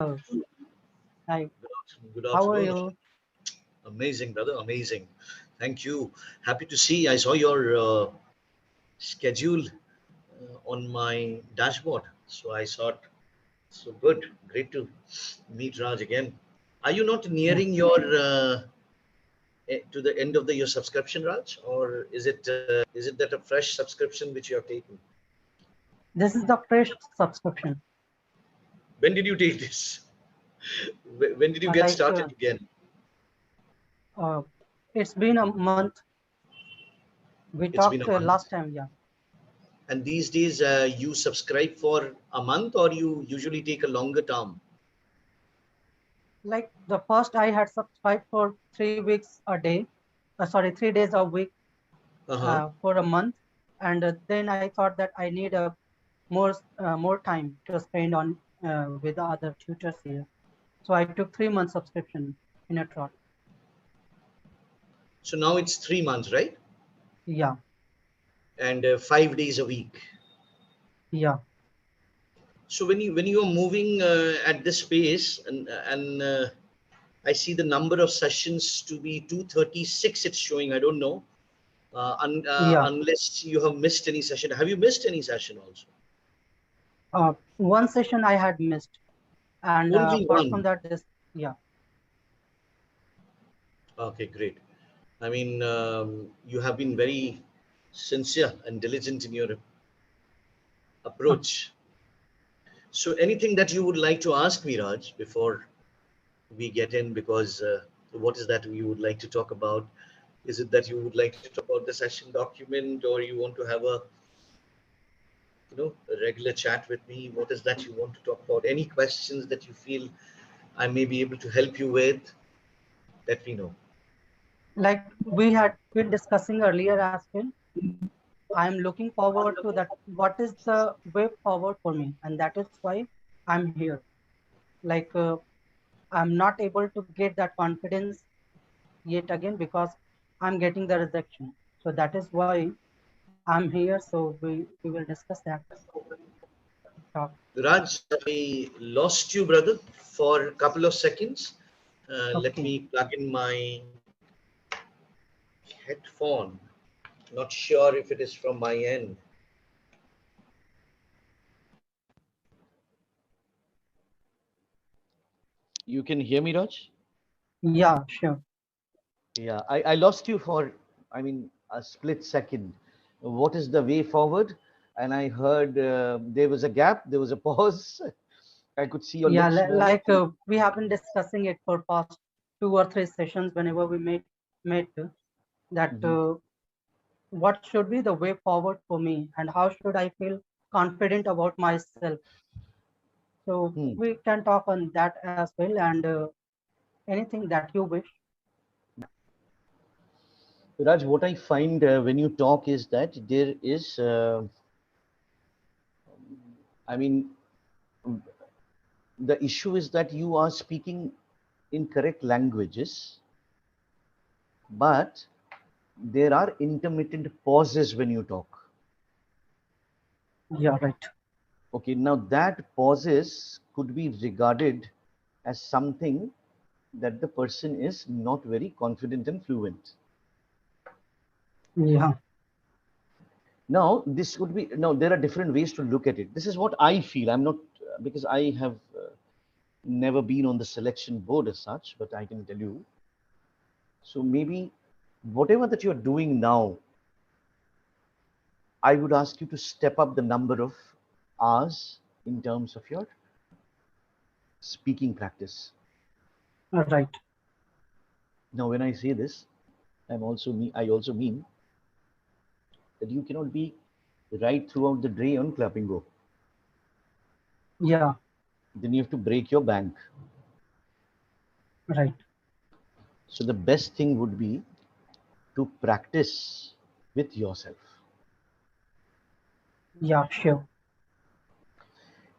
Oh, hi. Good How are afternoon. you? Amazing, brother. Amazing. Thank you. Happy to see. I saw your schedule on my dashboard. So I thought, so good. Great to meet Raj again. Are you not Yeah. nearing your to the end of your subscription, Raj, or is it that a fresh subscription which you have taken? This is the fresh subscription. When did you take this? When did you get Like, started again? uh, it's been a month. We It's been talked a month. last time. Yeah. And these days, you subscribe for a month, or you usually take a longer term? Like the first, I had subscribed for 3 weeks a day. Sorry, 3 days a week Uh-huh. for a month, and then I thought that I need a more time to spend on with the other tutors here. So I took 3 months subscription in a trot. So now it's 3 months, right? Yeah. And 5 days a week. Yeah. So when you are moving at this pace, and I see the number of sessions to be 236. It's showing. I don't know. Yeah. Unless you have missed any session. Have you missed any session also? One session I had missed, and Only apart from one. that, this. Yeah. Okay, great. I mean, you have been very sincere and diligent in your approach. So, anything that you would like to ask me, Raj, before we get in? Because what is that you would like to talk about? Is it that you would like to talk about the session document, or you want to have a regular chat with me? What is that you want to talk about? Any questions that you feel I may be able to help you with? Let me know. Like we had been discussing earlier as well, I'm looking forward to that. What is the way forward for me? And that is why I'm here. Like, I'm not able to get that confidence yet again because I'm getting the rejection. So that is why I'm here. So we will discuss that talk. Raj, I lost you, brother, for a couple of seconds. Let Okay. me plug in my headphone. Not sure if it is from my end. You can hear me, Raj? Yeah, sure. Yeah, I lost you for, I mean, a split second. What is the way forward? And I heard there was a gap, there was a pause. I could see your Yeah, lips moving. like we have been discussing it for past 2 or 3 sessions whenever we met that Mhm. what should be the way forward for me and how should I feel confident about myself. So Hmm. we can talk on that as well and anything that you wish. Raj, what I find when you talk is that there is, I mean, the issue is that you are speaking in correct languages, but there are intermittent pauses when you talk. Yeah, right. Okay, now that pauses could be regarded as something that the person is not very confident and fluent. Yeah, Now, this would be, now there are different ways to look at it. This is what I feel. I'm not, because I have never been on the selection board as such, but I can tell you. So maybe whatever that you're doing now, I would ask you to step up the number of hours in terms of your speaking practice. right. Now, when I say this, I also mean that you cannot be right throughout the day on clapingo. Yeah, Then you have to break your bank. right. So the best thing would be to practice with yourself. Yeah, sure.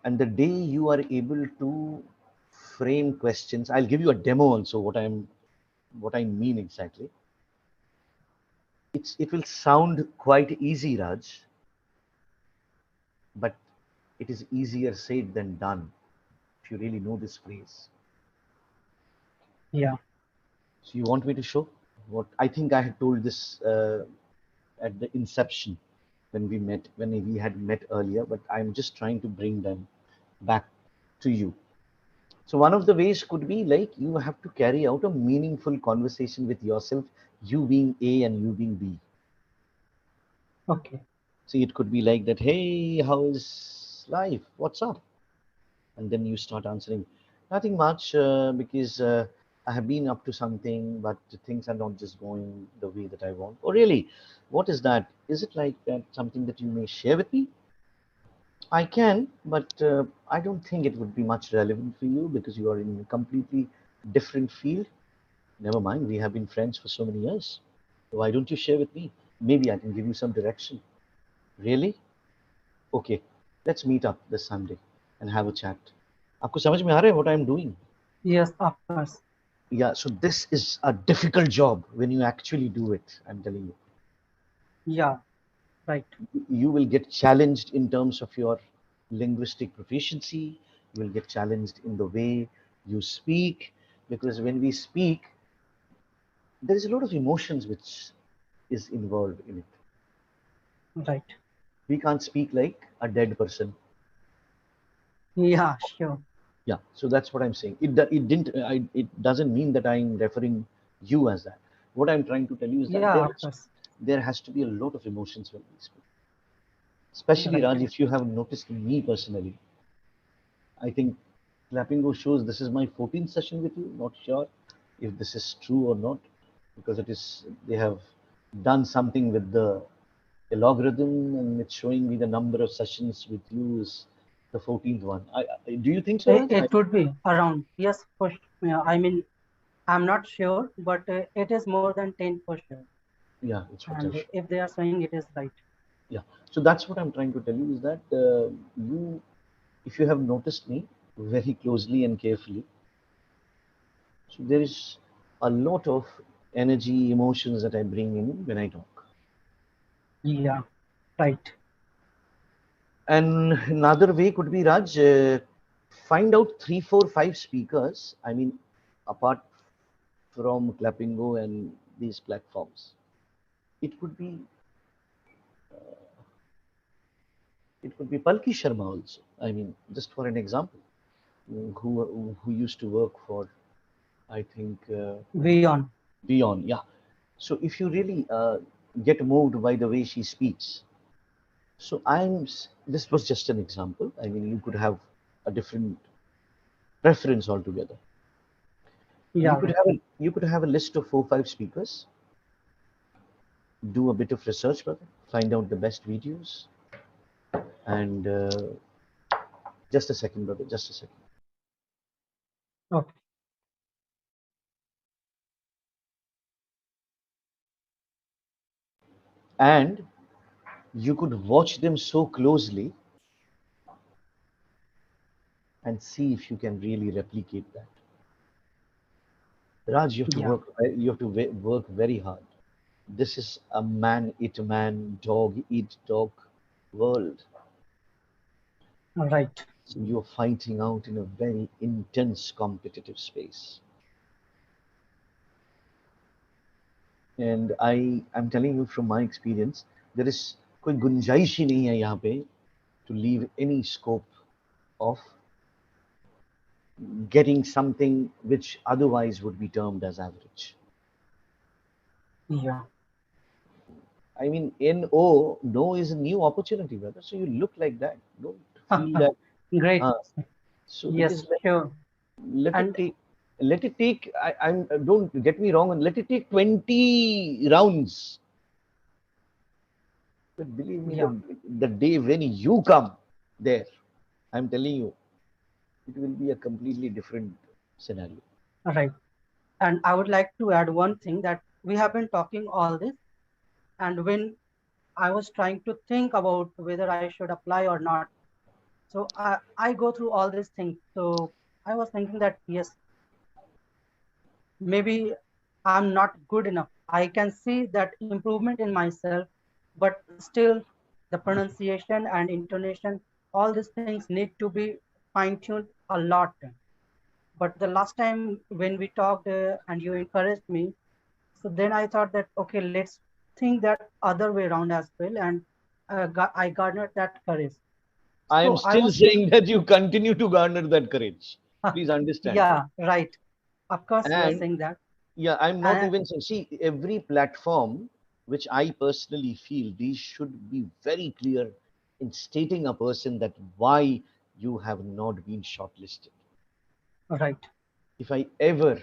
And the day you are able to frame questions, I'll give you a demo also what I mean exactly. It will sound quite easy, Raj, but it is easier said than done. if you really know this phrase. Yeah. So you want me to show what I think I had told this at the inception when we met, when we had met earlier, but I'm just trying to bring them back to you. So one of the ways could be like you have to carry out a meaningful conversation with yourself, you being A and you being B. Okay. See, it could be like that, hey, how is life? What's up? And then you start answering, nothing much, because I have been up to something, but things are not just going the way that I want. Oh, really? What is that? Is it like that something that you may share with me? I can, but I don't think it would be much relevant for you because you are in a completely different field. Never mind, we have been friends for so many years. Why don't you share with me? Maybe I can give you some direction. Really? Okay, let's meet up this Sunday and have a chat. आपको समझ में आ रहा है what I'm doing? Yes, of course. Yeah, so this is a difficult job when you actually do it. I'm telling you, Yeah. Right. you will get challenged in terms of your linguistic proficiency. You will get challenged in the way you speak because when we speak, there is a lot of emotions which is involved in it. Right. We can't speak like a dead person. Yeah. Sure. Yeah, so that's what I'm saying. It didn't it doesn't mean that I'm referring you as that. What I'm trying to tell you is that Yeah. Of course. there has to be a lot of emotions when we speak. Especially Right. Raj, if you have noticed me personally, I think clapingo shows this is my 14th session with you. Not sure if this is true or not, because it is they have done something with the algorithm and it's showing me the number of sessions with you is the 14th one. Do you think so, Raj? It would be around. Yes. For, yeah, I mean, I'm not sure, but it is more than 10 for sure. Yeah, it's what And they're showing. if they are saying it is right. Yeah, so that's what I'm trying to tell you is that you, if you have noticed me very closely and carefully, so there is a lot of energy, emotions that I bring in when I talk. Yeah. Right. And another way could be Raj, find out three, four, five speakers. I mean, apart from Clapingo and these platforms, it could be it could be Palki Sharma also. I mean, just for an example, who used to work for I think Beyond. Beyond. Yeah. So if you really get moved by the way she speaks, so this was just an example. I mean, you could have a different preference altogether. Yeah. Right. You could have a list of 4 5 speakers, do a bit of research, brother, find out the best videos, and just a second, brother, just a second. Okay. And you could watch them so closely and see if you can really replicate that. Raj, Yeah. you have to work very hard. This is a man eat man, dog eat dog world. Right. So you're fighting out in a very intense competitive space. And I'm telling you from my experience, there is कोई गुंजाइश ही नहीं है यहाँ पे to leave any scope of getting something which otherwise would be termed as average. Yeah. I mean, no is a new opportunity, brother. So you look like that. Don't feel that. Great. Uh, so it Yes. is like Sure. let it And take I'm don't get me wrong and let it take 20 rounds, but believe me, yeah. the day when you come there, I'm telling you, it will be a completely different scenario. Right. And I would like to add one thing that we have been talking all this, and when I was trying to think about whether I should apply or not, so I go through all these things. So I was thinking that yes, maybe I'm not good enough. I can see that improvement in myself, but still the pronunciation and intonation, all these things need to be fine tuned. a lot. But the last time when we talked and you encouraged me, so then I thought that, okay, let's think that other way around as well. And I garnered that courage. I am So I still was, saying that you continue to garner that courage. Please understand. yeah, right. Of course, you are And saying that. yeah, I'm not And even saying, see, every platform which I personally feel these should be very clear in stating a person that why you have not been shortlisted. right, If I ever,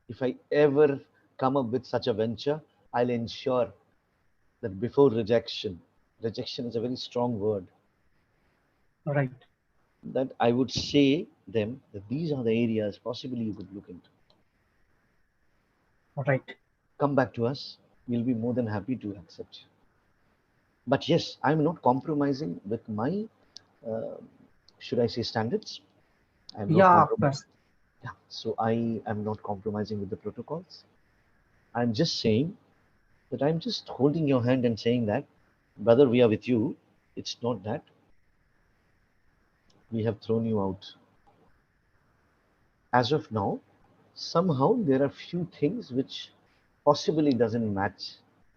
if I ever come up with such a venture, I'll ensure that before rejection is a very strong word, right, that I would say them that these are the areas possibly you could look into. right. Come back to us. We'll be more than happy to accept you. But yes, I'm not compromising with my, uh, should I say, standards. I'm not Yeah, of compromising. course. Yeah. So I am not compromising with the protocols. I'm just saying that I'm just holding your hand and saying that, brother, we are with you. It's not that we have thrown you out. As of now, somehow there are few things which possibly doesn't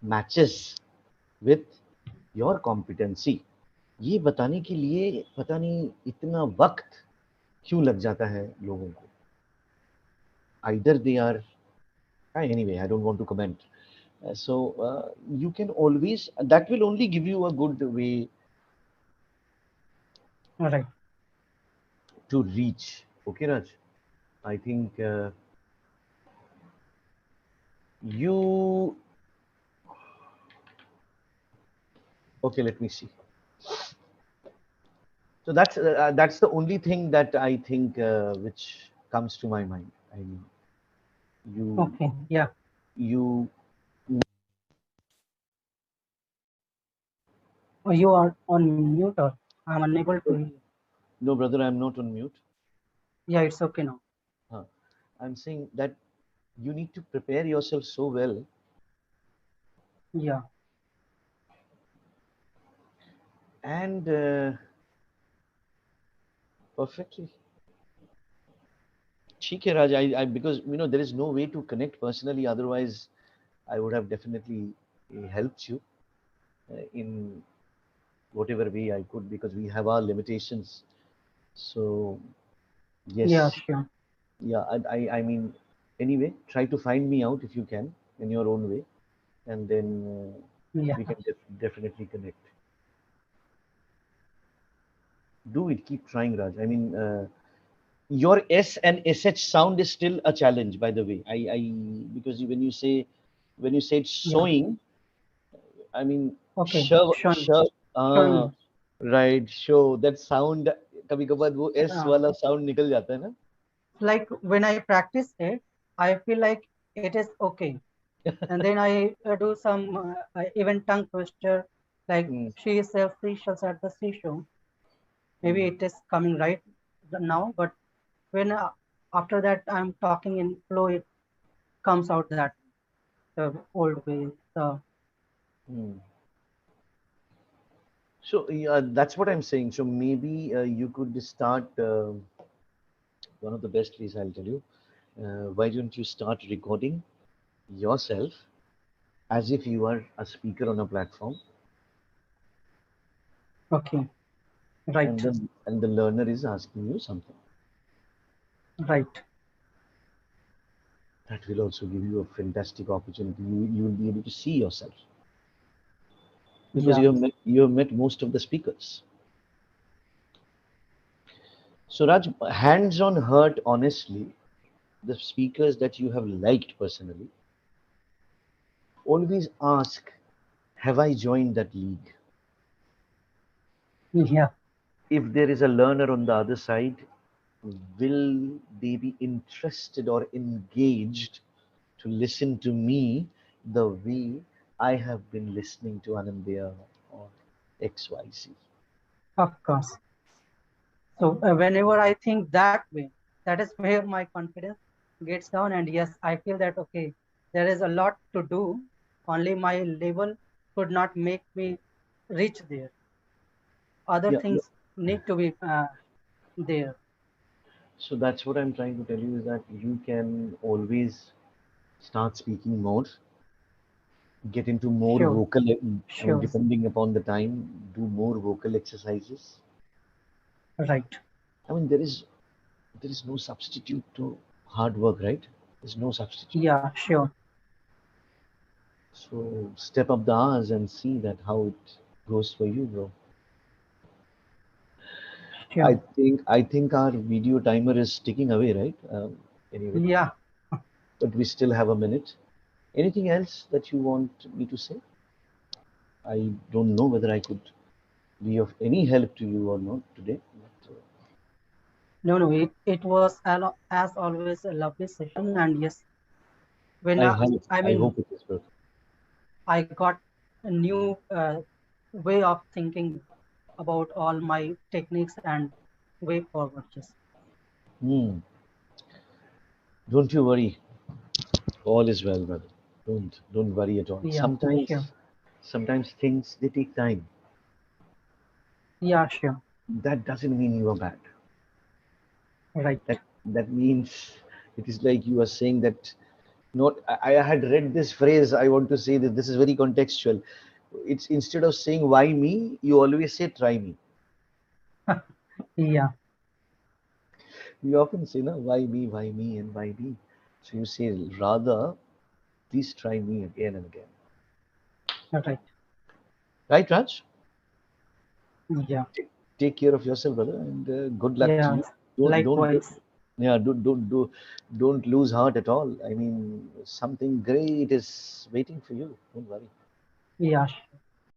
matches with your competency. ये बताने के लिए पता नहीं इतना वक्त क्यों लग जाता है लोगों को. Either they are, anyway, I don't want to comment. So you can always, that will only give you a good way Right. to reach. Okay, Raj? I think you, okay, let me see. So that's the only thing that I think which comes to my mind. I mean, you Okay. Yeah. you Oh, you are on mute or I'm unable to hear. no, brother, I'm not on mute. Yeah, it's okay now. Huh. I'm saying that you need to prepare yourself so well, Yeah. and perfectly. ठीक है, Raj, because there is no way to connect personally. Otherwise, I would have definitely helped you in whatever way I could because we have our limitations. So Yeah, yes, sure. yeah. I mean, anyway, try to find me out if you can in your own way, and then Yeah. we can definitely connect. Do it. Keep trying, Raj. I mean, your S and SH sound is still a challenge, by the way. I because when you said Yeah. sewing, I mean, Okay. shove, Showing. shove, Showing. right, show. That sound, कभी कभार वो S Uh, वाला sound निकल जाता है ना? like when I practice it, I feel like it is okay. And then I do some even tongue twister, like Hmm, she sells seashells at the seashore. Maybe hmm, it is coming right now, but when after that I'm talking in flow, it comes out that the old way. So hmm. So yeah, that's what I'm saying. So maybe you could start one of the best ways I'll tell you. Why don't you start recording yourself as if you are a speaker on a platform, okay, right, and the learner is asking you something. right. That will also give you a fantastic opportunity. You will be able to see yourself because Yeah, you have met most of the speakers. So Raj, hands on heart, honestly, the speakers that you have liked personally, always ask, have I joined that league? yeah, If there is a learner on the other side, will they be interested or engaged to listen to me the way I have been listening to Anandya or XYZ? of course. So whenever I think that way, that is where my confidence gets down. And yes, I feel that okay, there is a lot to do. Only my level could not make me reach there. Other Yeah, things need to be there. So that's what I'm trying to tell you is that you can always start speaking more, get into more Sure. vocal, I mean, Sure. depending upon the time, do more vocal exercises. Right. I mean, there is no substitute to hard work, right? There's no substitute. Yeah, sure. So step up the hours and see that how it goes for you, bro. I Sure. think I think our video timer is ticking away, right? Anyway, Yeah. but we still have a minute. Anything else that you want me to say? I don't know whether I could be of any help to you or not today. But, No, no, it was as always a lovely session. And yes, when I I mean, hope it is, bro. I got a new way of thinking about all my techniques and way forward. Yes. Hmm. Don't you worry. All is well, brother. Don't worry at all. Yeah, sure. Sometimes things they take time. Yeah, sure. That doesn't mean you are bad. Right. That means it is like you are saying that not I had read this phrase. I want to say that this is very contextual. It's instead of saying why me, you always say try me. Yeah, We often say, no, why me, and why me? So you say, rather, please try me again and again. right. Right, Raj? Yeah, Take care of yourself, brother, and good luck to yeah. you. Don't, Likewise. yeah, don't lose heart at all. I mean, something great is waiting for you. Don't worry. Yeah,